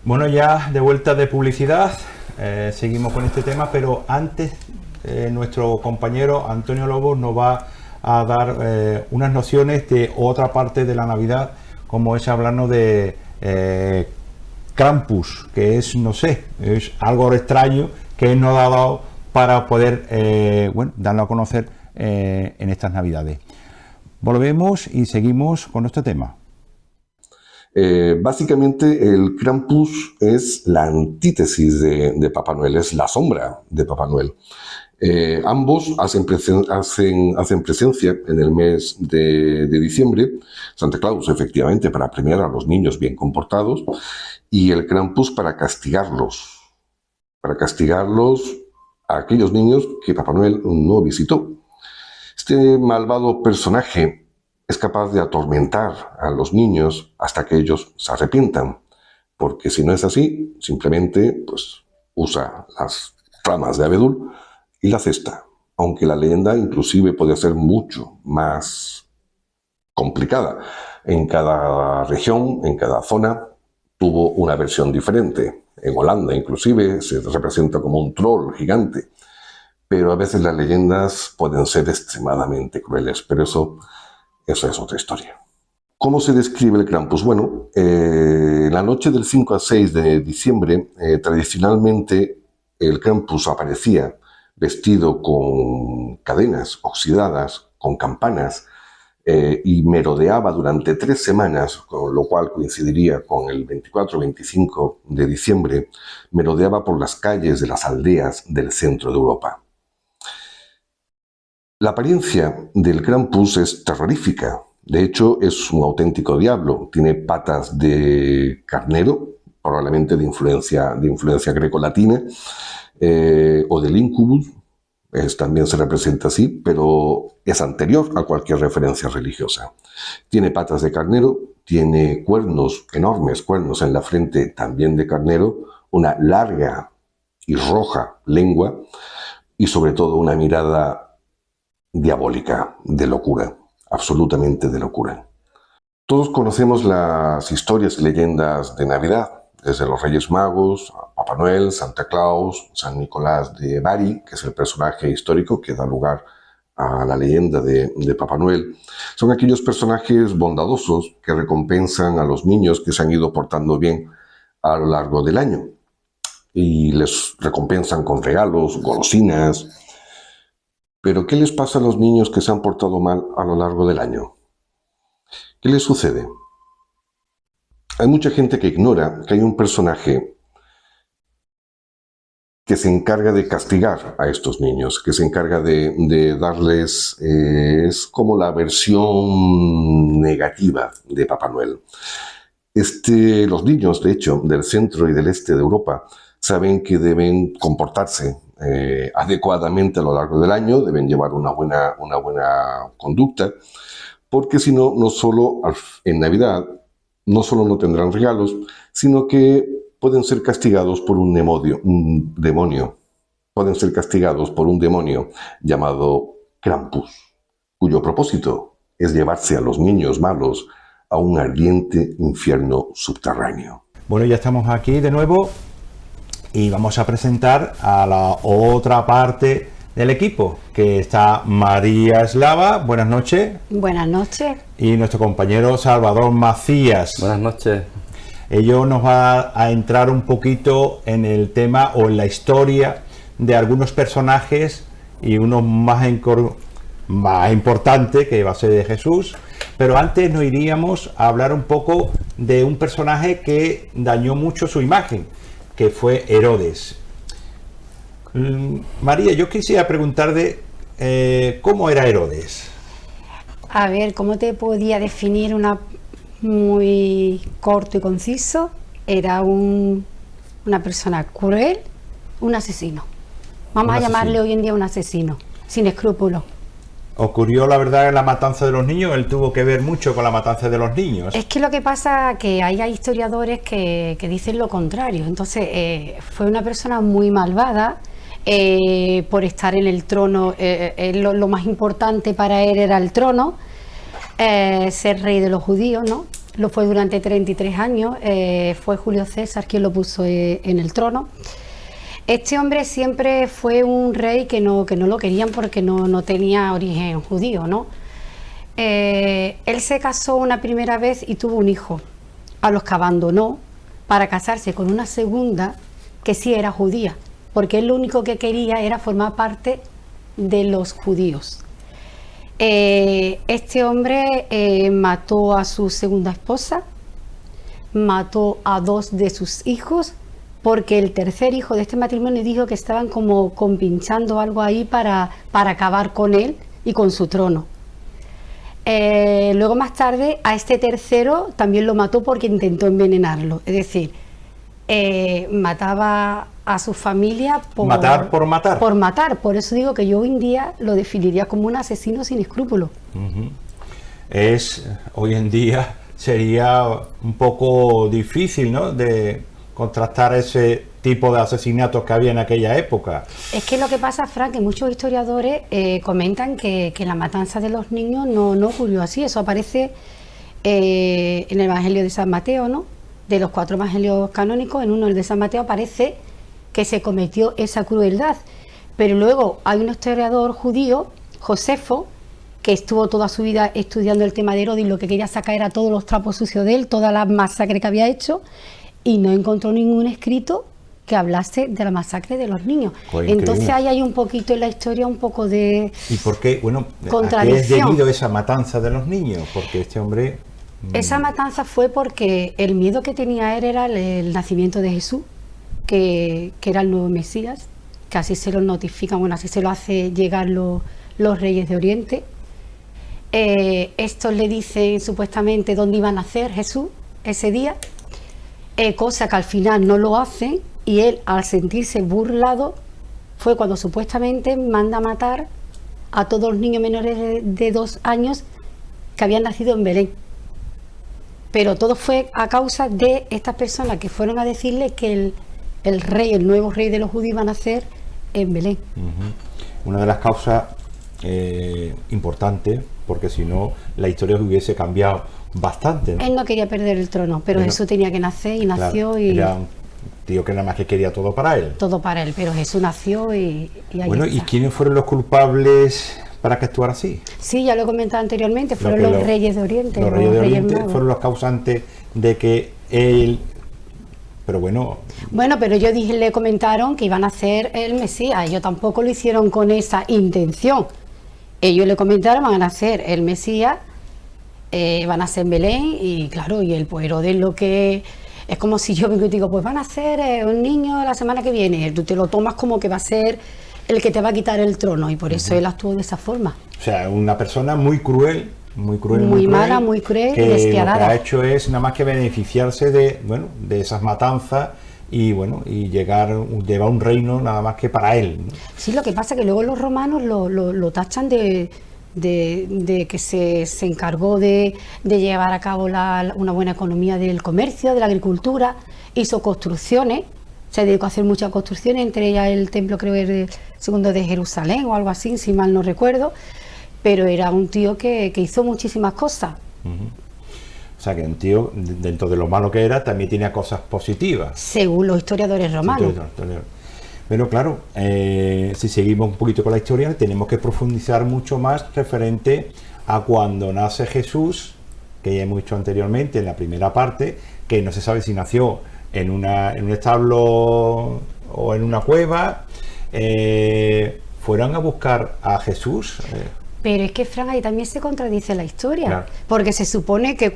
Bueno, ya de vuelta de publicidad, seguimos con este tema, pero antes nuestro compañero Antonio Lobos nos va a dar unas nociones de otra parte de la Navidad, como es hablarnos de Krampus, que es, no sé, es algo extraño que él nos ha dado para poder, darlo a conocer en estas Navidades. Volvemos y seguimos con nuestro tema. Básicamente el Krampus es la antítesis de Papá Noel, es la sombra de Papá Noel. Ambos hacen presencia en el mes de diciembre. Santa Claus, efectivamente, para premiar a los niños bien comportados, y el Krampus para castigarlos a aquellos niños que Papá Noel no visitó. Este malvado personaje es capaz de atormentar a los niños hasta que ellos se arrepientan, porque si no es así, simplemente usa las ramas de abedul y la cesta, aunque la leyenda inclusive puede ser mucho más complicada. En cada región, en cada zona, tuvo una versión diferente. En Holanda inclusive se representa como un troll gigante, pero a veces las leyendas pueden ser extremadamente crueles, pero eso es otra historia. ¿Cómo se describe el Krampus? Bueno, la noche del 5 a 6 de diciembre, tradicionalmente el Krampus aparecía vestido con cadenas oxidadas, con campanas, y merodeaba durante 3 semanas, con lo cual coincidiría con el 24-25 de diciembre, merodeaba por las calles de las aldeas del centro de Europa. La apariencia del Krampus es terrorífica. De hecho, es un auténtico diablo. Tiene patas de carnero, probablemente de influencia greco-latina, o del incubus. También se representa así, pero es anterior a cualquier referencia religiosa. Tiene patas de carnero, tiene cuernos, enormes cuernos en la frente, también de carnero, una larga y roja lengua y sobre todo una mirada diabólica, de locura, absolutamente de locura. Todos conocemos las historias y leyendas de Navidad, desde los Reyes Magos, Papá Noel, Santa Claus, San Nicolás de Bari, que es el personaje histórico que da lugar a la leyenda de Papá Noel. Son aquellos personajes bondadosos que recompensan a los niños que se han ido portando bien a lo largo del año y les recompensan con regalos, golosinas. Pero ¿qué les pasa a los niños que se han portado mal a lo largo del año? ¿Qué les sucede? Hay mucha gente que ignora que hay un personaje que se encarga de castigar a estos niños, que se encarga de darles, es como la versión negativa de Papá Noel. Los niños, de hecho, del centro y del este de Europa, saben que deben comportarse adecuadamente a lo largo del año, deben llevar una buena conducta, porque si no, no solo en Navidad, no solo no tendrán regalos, sino que pueden ser castigados por un demonio. Pueden ser castigados por un demonio llamado Krampus, cuyo propósito es llevarse a los niños malos a un ardiente infierno subterráneo. Bueno, ya estamos aquí de nuevo y vamos a presentar a la otra parte del equipo, que está María Eslava. Buenas noches. Buenas noches. Y nuestro compañero Salvador Macías. Buenas noches. Ellos nos va a entrar un poquito en el tema o en la historia de algunos personajes y uno más importante, que va a ser de Jesús. Pero antes nos iríamos a hablar un poco de un personaje que dañó mucho su imagen, que fue Herodes. María, yo quisiera preguntarte ¿cómo era Herodes? A ver, ¿cómo te podía definir una muy corto y conciso? Era una persona cruel, un asesino. Vamos a llamarle hoy en día un asesino, sin escrúpulos. Ocurrió, la verdad, en la matanza de los niños. Él tuvo que ver mucho con la matanza de los niños. Es que lo que pasa es que hay historiadores que dicen lo contrario. Entonces, fue una persona muy malvada por estar en el trono. Lo más importante para él era el trono, ser rey de los judíos, ¿no? lo fue durante 33 años, fue Julio César quien lo puso en el trono. Este hombre siempre fue un rey que no lo querían porque no tenía origen judío, ¿no? Él se casó una primera vez y tuvo un hijo, a los que abandonó para casarse con una segunda que sí era judía, porque él lo único que quería era formar parte de los judíos. Este hombre mató a su segunda esposa, mató a 2 de sus hijos, porque el tercer hijo de este matrimonio dijo que estaban como compinchando algo ahí para acabar con él y con su trono. Luego más tarde a este tercero también lo mató porque intentó envenenarlo, es decir, mataba a su familia por matar por matar. Por matar, por eso digo que yo hoy en día lo definiría como un asesino sin escrúpulos. Hoy en día sería un poco difícil, ¿no?, de contrastar ese tipo de asesinatos que había en aquella época. Es que lo que pasa, Fran, que muchos historiadores comentan que la matanza de los niños no ocurrió así. Eso aparece en el Evangelio de San Mateo, ¿no? De los 4 evangelios canónicos, en uno, el de San Mateo, aparece que se cometió esa crueldad. Pero luego hay un historiador judío, Josefo, que estuvo toda su vida estudiando el tema de Herodes y lo que quería sacar era todos los trapos sucios de él, toda la masacre que había hecho, y no encontró ningún escrito que hablase de la masacre de los niños. Pues entonces ahí hay un poquito en la historia un poco de ¿y por qué? Bueno, ¿a qué es debido esa matanza de los niños? Porque este hombre... Esa matanza fue porque el miedo que tenía él era el nacimiento de Jesús, que era el nuevo Mesías, que así se lo notifican, bueno, así se lo hace llegar los reyes de Oriente. Estos le dicen supuestamente dónde iba a nacer Jesús ese día, cosa que al final no lo hacen, y él, al sentirse burlado, fue cuando supuestamente manda a matar a todos los niños menores de 2 años que habían nacido en Belén. Pero todo fue a causa de estas personas que fueron a decirle que el nuevo rey de los judíos iba a nacer en Belén. Una de las causas importantes, porque si no la historia hubiese cambiado bastante, ¿no? Él no quería perder el trono, pero Jesús tenía que nacer y nació. Claro, y era un tío que nada más que quería todo para él. Todo para él, pero Jesús nació y ahí bueno, está. ¿Y quiénes fueron los culpables para que actuara así? Sí, ya lo he comentado anteriormente, fueron los reyes de Oriente. Los reyes de Oriente magos fueron los causantes de que él... Pero bueno... Bueno, pero ellos le comentaron que iban a hacer el Mesías. Ellos tampoco lo hicieron con esa intención. Ellos le comentaron, van a hacer el Mesías, van a ser en Belén, y claro, y el pues Herodes lo que... Es como si yo vengo y digo, pues van a hacer un niño la semana que viene. Tú te lo tomas como que va a ser el que te va a quitar el trono, y por eso él actuó de esa forma. O sea, una persona muy cruel, muy mala, muy cruel que y despiadada. Lo que ha hecho es nada más que beneficiarse de esas matanzas y llevar un reino nada más que para él, ¿no? Sí, lo que pasa es que luego los romanos lo tachan de que se encargó de llevar a cabo una buena economía del comercio, de la agricultura, hizo construcciones, se dedicó a hacer muchas construcciones, entre ellas el templo, creo, el segundo de Jerusalén o algo así, si mal no recuerdo, pero era un tío que hizo muchísimas cosas. O sea, que un tío, dentro de lo malo que era, también tenía cosas positivas. Según los historiadores romanos. Pero claro, si seguimos un poquito con la historia, tenemos que profundizar mucho más referente a cuando nace Jesús, que ya hemos dicho anteriormente en la primera parte, que no se sabe si nació en un establo o en una cueva. Fueron a buscar a Jesús. Pero es que, Fran, ahí también se contradice la historia, Claro. Porque se supone que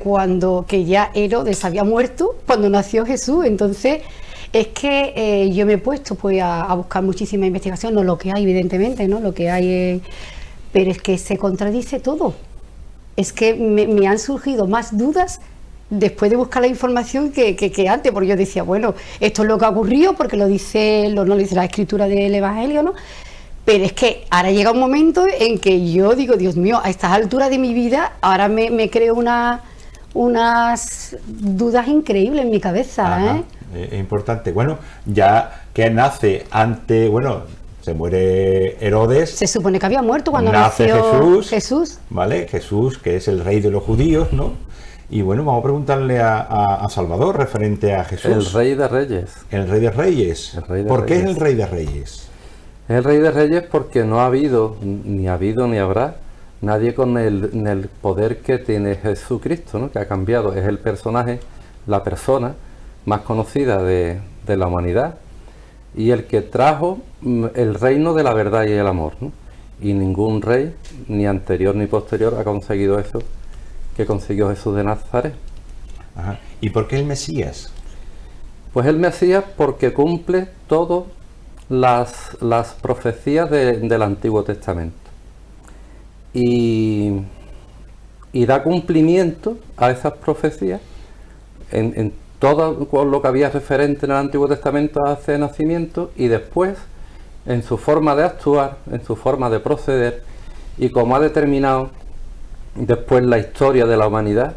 que ya Herodes había muerto cuando nació Jesús. Entonces es que yo me he puesto pues a buscar muchísima investigación, no lo que hay, evidentemente, no lo que hay, pero es que se contradice todo. Es que me han surgido más dudas después de buscar la información que antes, porque yo decía, bueno, esto es lo que ha ocurrido porque no lo dice la escritura del Evangelio, ¿no? Pero es que ahora llega un momento en que yo digo, Dios mío, a estas alturas de mi vida, ahora me creo unas dudas increíbles en mi cabeza. Ajá, es importante. Bueno, ya que nace antes, bueno, se muere Herodes, Se supone que había muerto cuando nace nació Jesús, ¿vale? Jesús, que es el rey de los judíos, ¿no? Y bueno, vamos a preguntarle a Salvador referente a Jesús. El rey de reyes. El rey de reyes. El rey de ¿Por qué es reyes. el rey de reyes? Es el rey de reyes porque no ha habido ni habrá nadie con el poder que tiene Jesucristo, ¿no? Que ha cambiado. Es el personaje, la persona más conocida de la humanidad y el que trajo el reino de la verdad y el amor, ¿no? Y ningún rey, ni anterior ni posterior, ha conseguido eso que consiguió Jesús de Nazaret. Ajá. ¿Y por qué el Mesías? Pues el Mesías porque cumple todas las profecías del Antiguo Testamento y da cumplimiento a esas profecías en todo lo que había referente en el Antiguo Testamento a ese nacimiento, y después en su forma de actuar, en su forma de proceder, y como ha determinado después la historia de la humanidad,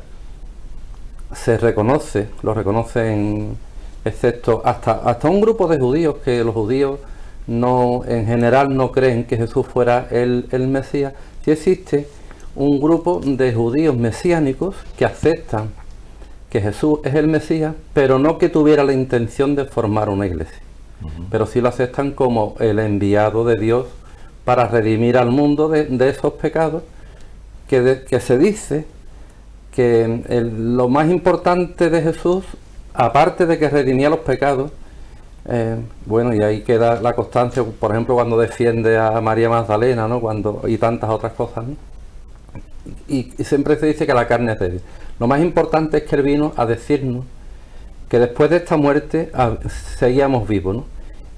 lo reconocen, excepto hasta un grupo de judíos, que los judíos no, en general no creen que Jesús fuera el Mesías. Sí existe un grupo de judíos mesiánicos que aceptan que Jesús es el Mesías, pero no que tuviera la intención de formar una iglesia. Pero sí lo aceptan como el enviado de Dios para redimir al mundo de esos pecados, que se dice que lo más importante de Jesús, aparte de que redimía los pecados, bueno, y ahí queda la constancia, por ejemplo, cuando defiende a María Magdalena, ¿no? Y tantas otras cosas, ¿no? Y siempre se dice que la carne es débil. Lo más importante es que Él vino a decirnos que después de esta muerte seguíamos vivos, ¿no?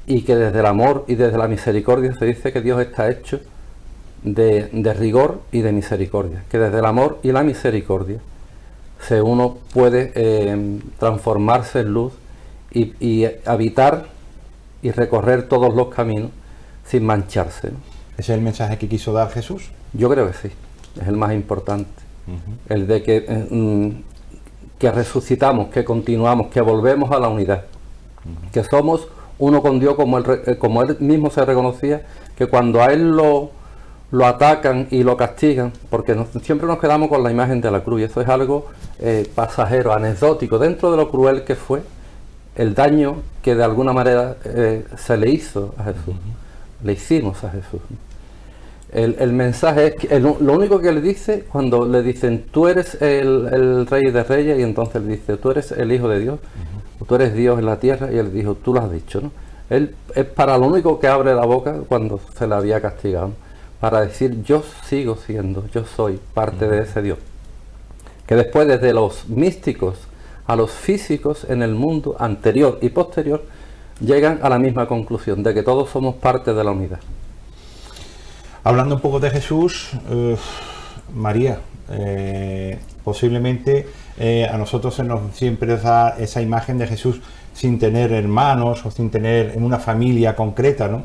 Y que desde el amor y desde la misericordia se dice que Dios está hecho de rigor y de misericordia, que desde el amor y la misericordia uno puede transformarse en luz y habitar y recorrer todos los caminos sin mancharse, ¿no? ¿Ese es el mensaje que quiso dar Jesús? Yo creo que sí, es el más importante. El de que resucitamos, que continuamos, que volvemos a la unidad, que somos uno con Dios, como él mismo se reconocía, que cuando a Él lo atacan y lo castigan, porque siempre nos quedamos con la imagen de la cruz, y eso es algo pasajero, anecdótico, dentro de lo cruel que fue el daño que de alguna manera se le hizo a Jesús, le hicimos a Jesús. El mensaje es que lo único que le dice, cuando le dicen tú eres el rey de reyes, y entonces le dice tú eres el hijo de Dios, tú eres Dios en la tierra, y él dijo tú lo has dicho, ¿no? Él es para lo único que abre la boca cuando se le había castigado, ¿no? Para decir yo sigo siendo, yo soy parte de ese Dios, que después desde los místicos a los físicos en el mundo anterior y posterior llegan a la misma conclusión, de que todos somos parte de la unidad. Hablando un poco de Jesús, María, posiblemente a nosotros se nos siempre da esa imagen de Jesús sin tener hermanos o sin tener una familia concreta, ¿no?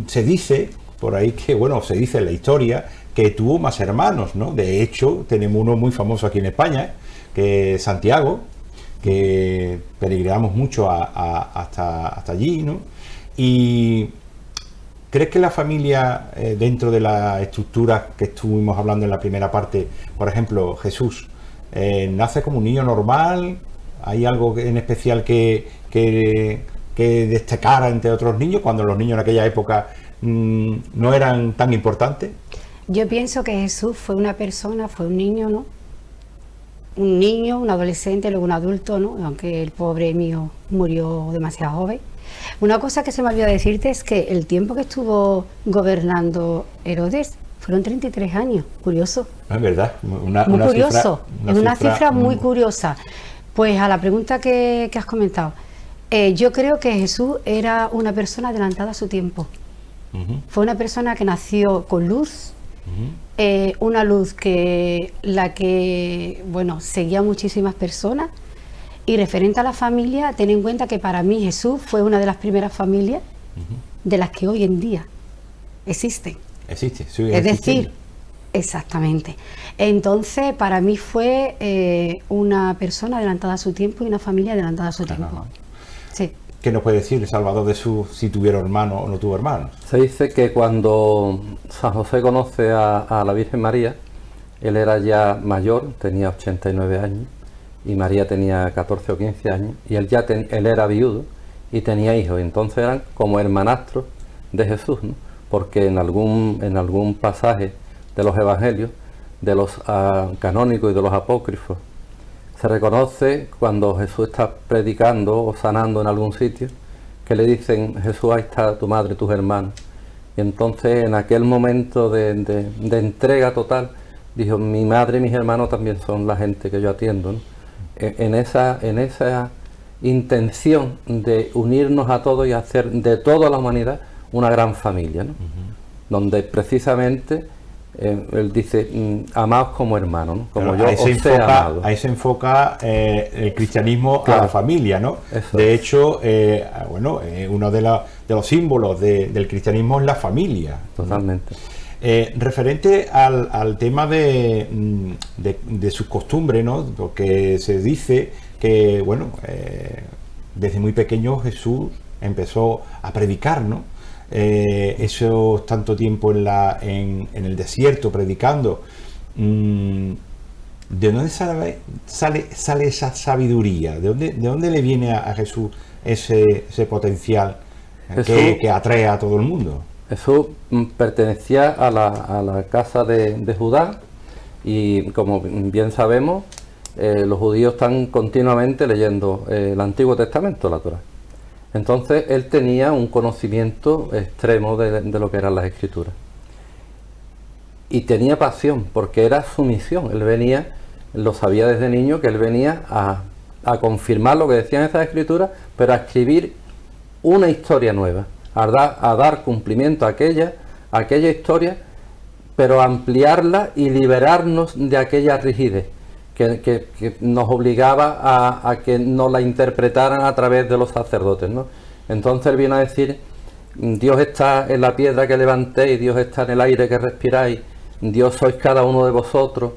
Se dice por ahí que, bueno, se dice en la historia que tuvo más hermanos, ¿no? De hecho, tenemos uno muy famoso aquí en España, que es Santiago, que peregrinamos mucho hasta allí, ¿no? Y ¿crees que la familia, dentro de la estructura que estuvimos hablando en la primera parte, por ejemplo, Jesús, nace como un niño normal? ¿Hay algo en especial que destacara entre otros niños, cuando los niños en aquella época no eran tan importantes? Yo pienso que Jesús fue una persona, fue un niño, ¿no? Un niño, un adolescente, luego un adulto, ¿no? Aunque el pobre mío murió demasiado joven. Una cosa que se me olvidó decirte es que el tiempo que estuvo gobernando Herodes fueron 33 años, curioso. Es verdad, Muy curioso, una cifra muy curiosa. Pues a la pregunta que has comentado, yo creo que Jesús era una persona adelantada a su tiempo. Fue una persona que nació con luz, una luz que bueno, seguía a muchísimas personas. Y referente a la familia, ten en cuenta que para mí Jesús fue una de las primeras familias de las que hoy en día existen. Existe, sí. Es decir, exactamente. Entonces, para mí fue una persona adelantada a su tiempo y una familia adelantada a su tiempo. Sí. ¿Qué nos puede decir el Salvador de si tuvieron hermanos o no tuvo hermanos? Se dice que cuando San José conoce a la Virgen María, él era ya mayor, tenía 89 años, y María tenía 14 o 15 años, y él era viudo y tenía hijos, y entonces eran como hermanastros de Jesús, ¿no? Porque en algún pasaje de los evangelios, de los canónicos y de los apócrifos, se reconoce cuando Jesús está predicando o sanando en algún sitio, que le dicen: Jesús, ahí está tu madre y tus hermanos. Y entonces, en aquel momento de entrega total, dijo: mi madre y mis hermanos también son la gente que yo atiendo, ¿no? En esa intención de unirnos a todos y hacer de toda la humanidad una gran familia, ¿no? Donde precisamente él dice: amaos como hermanos, ¿no? Como yo os he amado. Ahí se enfoca el cristianismo, claro, a la familia, ¿no? Eso de es. hecho, uno de los símbolos del cristianismo es la familia. Totalmente. Referente al tema de sus costumbres, ¿no? Porque se dice que, desde muy pequeño Jesús empezó a predicar, ¿no? Eso tanto tiempo en el desierto predicando. ¿De dónde sale esa sabiduría? ¿De dónde le viene a Jesús ese potencial que atrae a todo el mundo? Jesús pertenecía a la casa de Judá, y como bien sabemos, los judíos están continuamente leyendo el Antiguo Testamento, la Torá. Entonces él tenía un conocimiento extremo de lo que eran las Escrituras. Y tenía pasión, porque era su misión. Él venía, lo sabía desde niño, que él venía a confirmar lo que decían esas Escrituras, pero a escribir una historia nueva, a dar cumplimiento a aquella historia, pero ampliarla y liberarnos de aquella rigidez que nos obligaba a que nos la interpretaran a través de los sacerdotes, ¿no? Entonces él vino a decir: Dios está en la piedra que levantéis, Dios está en el aire que respiráis, Dios sois cada uno de vosotros.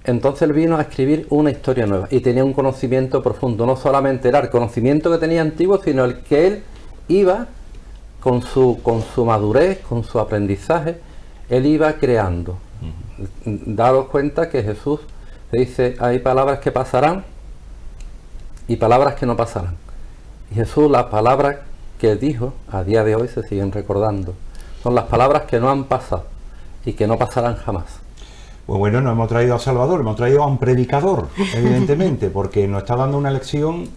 Entonces él vino a escribir una historia nueva, y tenía un conocimiento profundo. No solamente era el conocimiento que tenía antiguo, sino el que él iba con su madurez, con su aprendizaje, él iba creando. Daros cuenta que Jesús se dice: hay palabras que pasarán y palabras que no pasarán. Y Jesús, las palabras que dijo a día de hoy se siguen recordando. Son las palabras que no han pasado y que no pasarán jamás. Pues bueno, no hemos traído a Salvador, hemos traído a un predicador, evidentemente, porque nos está dando una lección,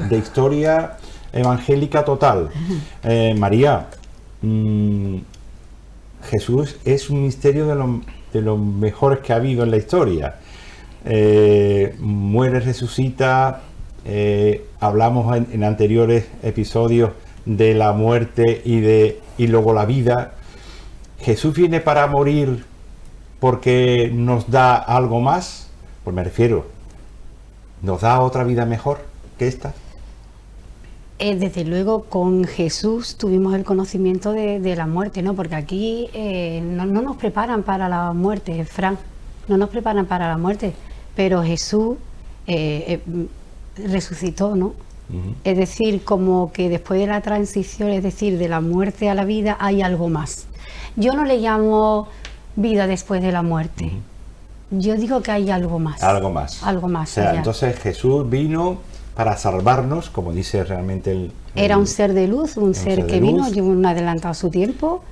de historia evangélica total. María, Jesús es un misterio de los mejores que ha habido en la historia. Muere, resucita. Hablamos en anteriores episodios de la muerte y luego la vida. Jesús viene para morir porque nos da algo más. Pues me refiero, ¿nos da otra vida mejor que esta? Desde luego, con Jesús tuvimos el conocimiento de la muerte, ¿no? Porque aquí no nos preparan para la muerte, Fran, no nos preparan para la muerte, pero Jesús resucitó, ¿no? Uh-huh. Es decir, como que después de la transición, es decir, de la muerte a la vida, hay algo más. Yo no le llamo vida después de la muerte. Uh-huh. Yo digo que hay algo más. Algo más. Algo más. O sea, allá. Entonces Jesús vino para salvarnos, como dice realmente Era un ser de luz, un ser que vino, llevó un adelantado a su tiempo,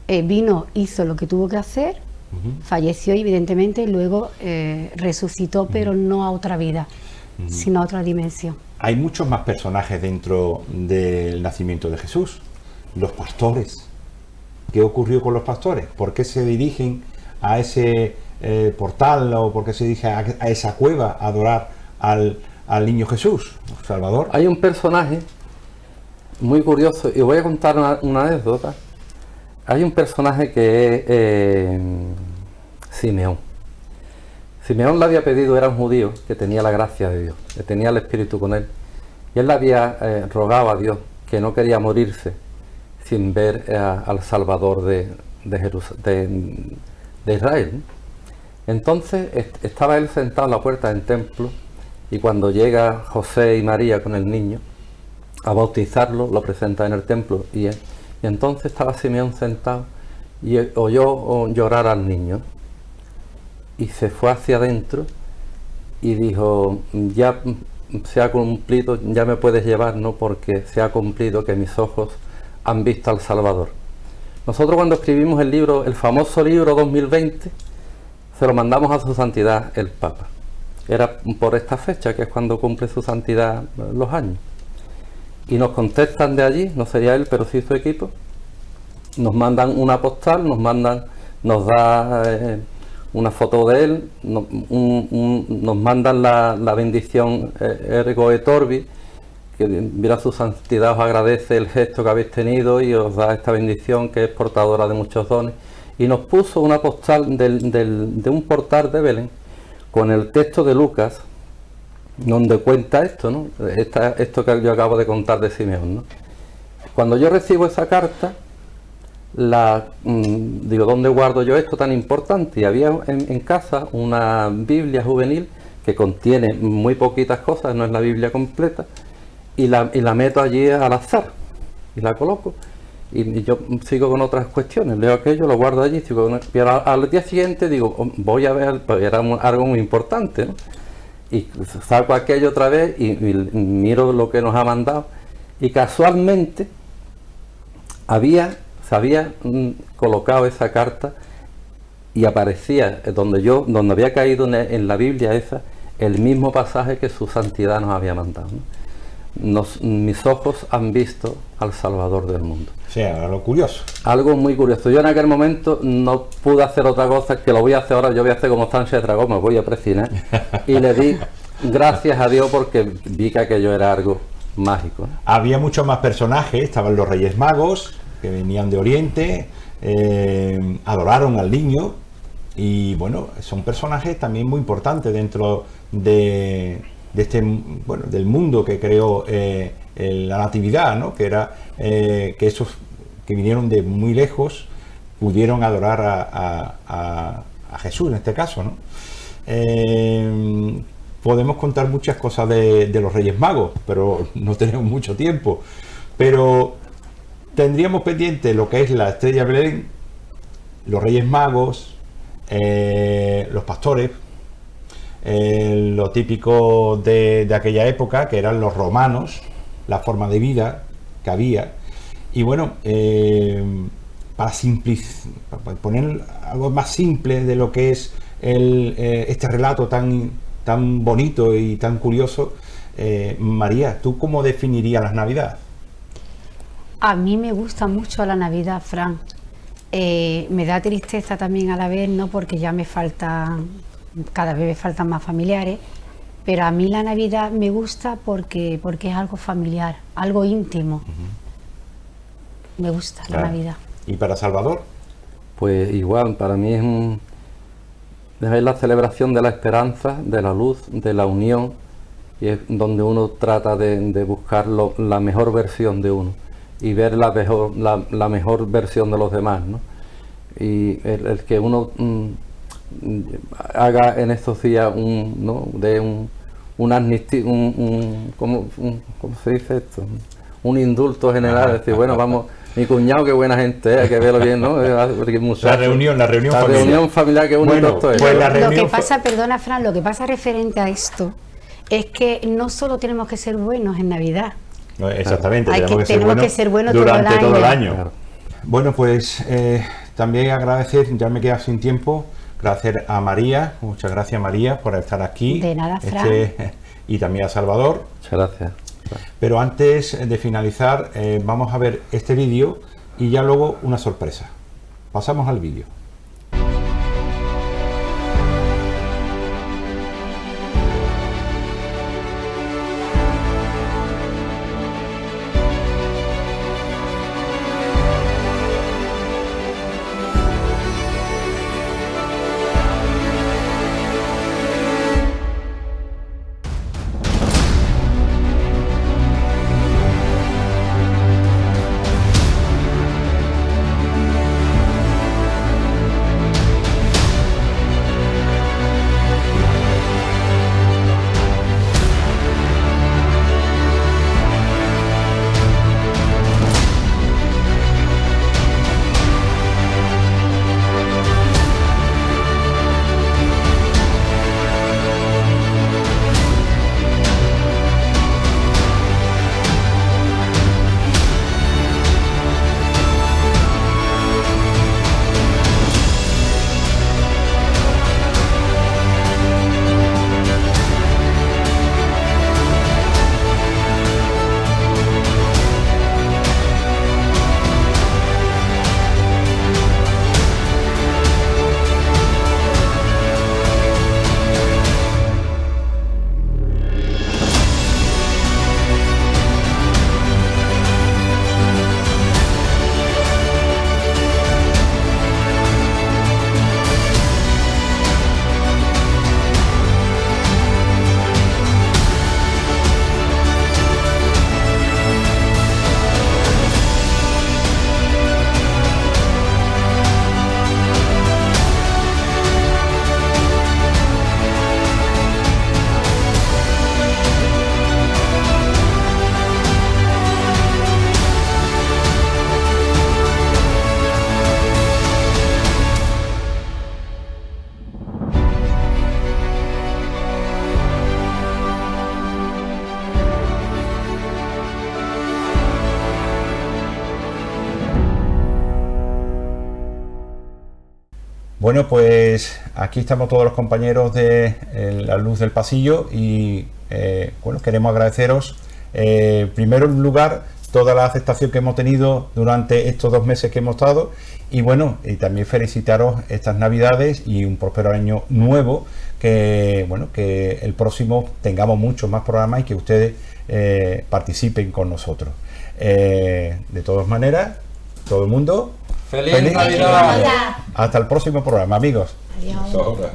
vino, hizo lo que tuvo que hacer, uh-huh. Falleció y evidentemente luego resucitó, uh-huh. Pero no a otra vida, uh-huh. Sino a otra dimensión. Hay muchos más personajes dentro del nacimiento de Jesús. Los pastores. ¿Qué ocurrió con los pastores? ¿Por qué se dirigen a ese portal o por qué se dirigen a esa cueva a adorar al niño Jesús, Salvador? Hay un personaje muy curioso, y voy a contar una anécdota. Hay un personaje que es Simeón. Simeón le había pedido, era un judío que tenía la gracia de Dios, que tenía el Espíritu con él, y él le había rogado a Dios que no quería morirse sin ver al Salvador de Israel. Entonces estaba él sentado en la puerta del templo, y cuando llega José y María con el niño, a bautizarlo, lo presenta en el templo y entonces estaba Simeón sentado y oyó llorar al niño y se fue hacia adentro y dijo: ya se ha cumplido, ya me puedes llevar, ¿no? Porque se ha cumplido que mis ojos han visto al Salvador. Nosotros cuando escribimos el libro, el famoso libro 2020, se lo mandamos a su santidad el Papa. Era por esta fecha, que es cuando cumple su santidad los años. Y nos contestan de allí, no sería él, pero sí su equipo, nos mandan una postal, nos da una foto de él, nos mandan la bendición Ergo et Orbi, que mira, su santidad os agradece el gesto que habéis tenido y os da esta bendición que es portadora de muchos dones. Y nos puso una postal de un portal de Belén con el texto de Lucas, donde cuenta esto, ¿no? Esto que yo acabo de contar de Simeón, ¿no? Cuando yo recibo esa carta, digo, ¿dónde guardo yo esto tan importante? Y había en casa una Biblia juvenil que contiene muy poquitas cosas, no es la Biblia completa, y la meto allí al azar y la coloco. Y yo sigo con otras cuestiones, leo aquello, lo guardo allí, y al día siguiente digo, voy a ver, pues era algo muy importante, ¿no? Y saco aquello otra vez y miro lo que nos ha mandado, y casualmente se había colocado esa carta y aparecía donde había caído en la Biblia esa, el mismo pasaje que su santidad nos había mandado, ¿no? Mis ojos han visto al Salvador del mundo. O sea, lo curioso. Algo muy curioso. Yo en aquel momento no pude hacer otra cosa, que lo voy a hacer ahora. Yo voy a hacer como Sánchez Dragón, me voy a presinar. Y le di gracias a Dios porque vi que aquello era algo mágico, ¿no? Había muchos más personajes, estaban los Reyes Magos, que venían de Oriente, adoraron al niño, y bueno, son personajes también muy importantes dentro de este, bueno, del mundo que creó la Natividad, ¿no? Que era que esos que vinieron de muy lejos pudieron adorar a Jesús en este caso, ¿no? Podemos contar muchas cosas de los Reyes Magos, pero no tenemos mucho tiempo. Pero tendríamos pendiente lo que es la estrella de Belén, los Reyes Magos, los pastores, lo típico de aquella época, que eran los romanos, la forma de vida que había. Y bueno, para poner algo más simple de lo que es este relato tan bonito y tan curioso, María, ¿tú cómo definirías las Navidades? A mí me gusta mucho la Navidad, Fran. Me da tristeza también a la vez, ¿no? Porque ya cada vez me faltan más familiares, pero a mí la Navidad me gusta porque es algo familiar, algo íntimo. Me gusta la Navidad. ¿Y para Salvador? Pues igual, para mí es la celebración de la esperanza, de la luz, de la unión, y es donde uno trata de buscar la mejor versión de uno y ver la mejor versión de los demás, ¿no? Y el que uno haga en estos días un amnistía, ¿cómo se dice esto? Un indulto general, es decir, bueno, vamos, mi cuñado, qué buena gente es, hay que verlo bien, ¿no? La reunión familiar que uno bueno, esto es. Pues lo que pasa, perdona, Fran, lo que pasa referente a esto es que no solo tenemos que ser buenos en Navidad. No, exactamente, tenemos que ser buenos durante todo el año. Claro. Bueno, pues también agradecer, ya me queda sin tiempo, agradecer a María, muchas gracias María por estar aquí. De nada, Fran. Y también a Salvador. Muchas gracias. Pero antes de finalizar, vamos a ver este vídeo y ya luego una sorpresa. Pasamos al vídeo. Bueno, pues aquí estamos todos los compañeros de La Luz del Pasillo y bueno, queremos agradeceros primero en lugar toda la aceptación que hemos tenido durante estos 2 meses que hemos estado y bueno, y también felicitaros estas Navidades y un próspero año nuevo, que bueno, que el próximo tengamos muchos más programas y que ustedes participen con nosotros. De todas maneras, todo el mundo, ¡Feliz Navidad! Hasta el próximo programa, amigos. Adiós. Hasta ahora.